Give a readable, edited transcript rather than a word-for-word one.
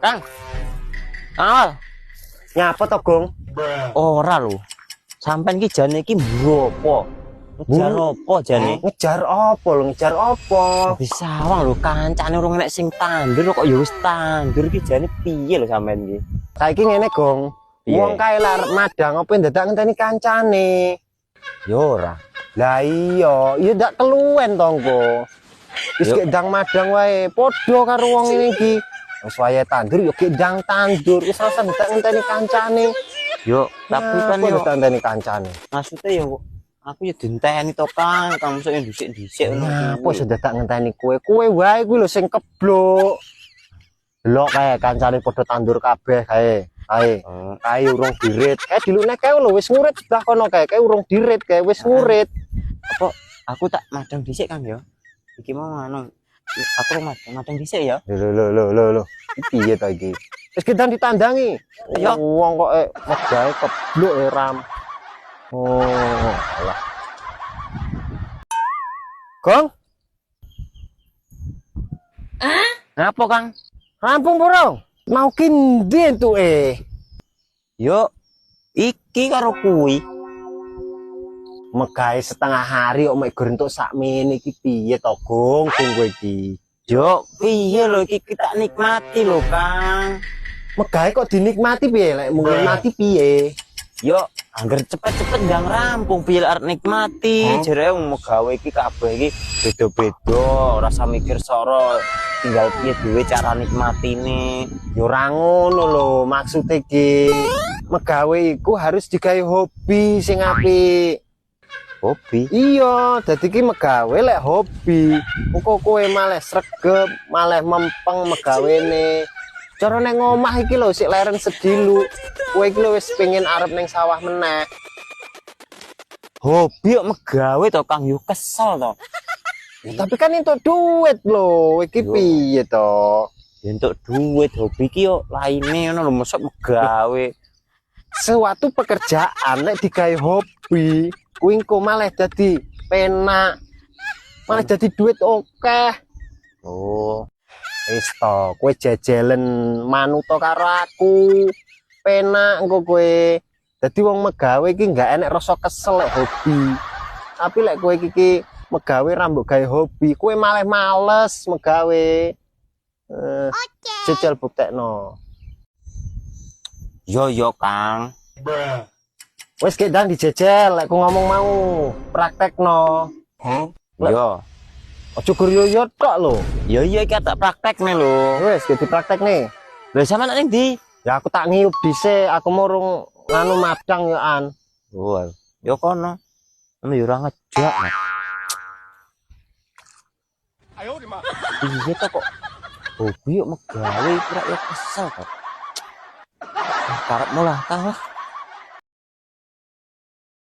Kang. Kang. Nyapa to, Gong? Ora lho. Sampeyan iki jane iki mropo? Ngejar opo jane? Ngejar apa lho? Ngejar apa? Bisa sawang lho kancane urung enek sing tandur kok ya wis tandur iki jane piye lho sampeyan iki? Saiki ngene, Gong. Wong kae lek arep madang apa dadak ngenteni kancane. Yo ora. Lah iya ndak keluwen tonggo. Wis gek ndang madang wae, padha karo wong ini iki. Wis wayahe tandur yo gek ndang tandur, wis ora dadak ngenteni kancane. Yo, tapi kan yo dadak ngenteni kancane. maksudnya yo aku ya dinteni to Kang, kamu sok dhisik-dhisik ngono. Apa iso dadak ngenteni kowe? Kowe wae kuwi lho sing keblok. Delok kae kancane padha tandur kabeh kae. Kae urung dirit. Kae dilukne kae lho wis ngurit sebelah kono kae. Kae urung dirit kae wis ngurit. Apa aku tak madang dhisik Kang ya? Iki mau anu aku madang dhisik ya. Lho. Piye to iki? Wis kita ditandangi. Ya wong kok megahe keblok ram. Oh, alah. Gong? Ngapa Kang? Rampung burung. Mau ki ndi entuke? Yo iki karo kuwi. Megahe setengah hari kok mek grentuk sakmene iki piye to, Gong? Kowe iki. Yo piye lho iki kita nikmati lho Kang. Megahe kok dinikmati piye lek mung nikmati piye? Yo angger cepet-cepet ndang rampung piye arep nikmati. Jare megawe iki kabeh iki beda-beda, ora usah mikir soro. Tinggal piye dhewe cara nikmatine. Yo ora ngono lho, maksude iki. Megawe iku harus digawe hobi sing apik. Hobi? Iya, dadi iki megawe lek hobi. Engko kowe malah sregep, malah mempeng megawene. Cara ning omah iki lho sik leren sedilu. Kowe iki lho wis pengin arep ning sawah meneh. Hobi kok megawe to Kang yo kesel to. Tapi kan entuk duit lho, iki piye to? Entuk duit hobi ki yo laine ngono lho mosok megawe. Suatu pekerjaan nek digawe hobi, kuwi engko malah dadi penak. Malah dadi duit akeh. Oh, Wis to, kowe jejelen manut karo aku. Penak engko kowe. Dadi wong megawe iki enggak enek rasa kesel lek hobi. Tapi lek kowe iki megawe ra mbok gawe hobi, kowe malah males megawe. Jejel buktekno. yo Kang. Wis gek ndang dijejel lek ku ngomong mau, praktekno. Yo. Aja guryo tok lho. Yo iya iki tak praktekne lho. Wis gek dipraktekne. Lha sampean ning ndi? Ya aku tak ngiyup dhisik, aku murung nganu madang yo an. Oh, yo kono. Ono yo ora ngejak. Ayo di mah. Iya to kok. Hobi yo megawe kira yo kesel to. Karepmu lah Kang lah.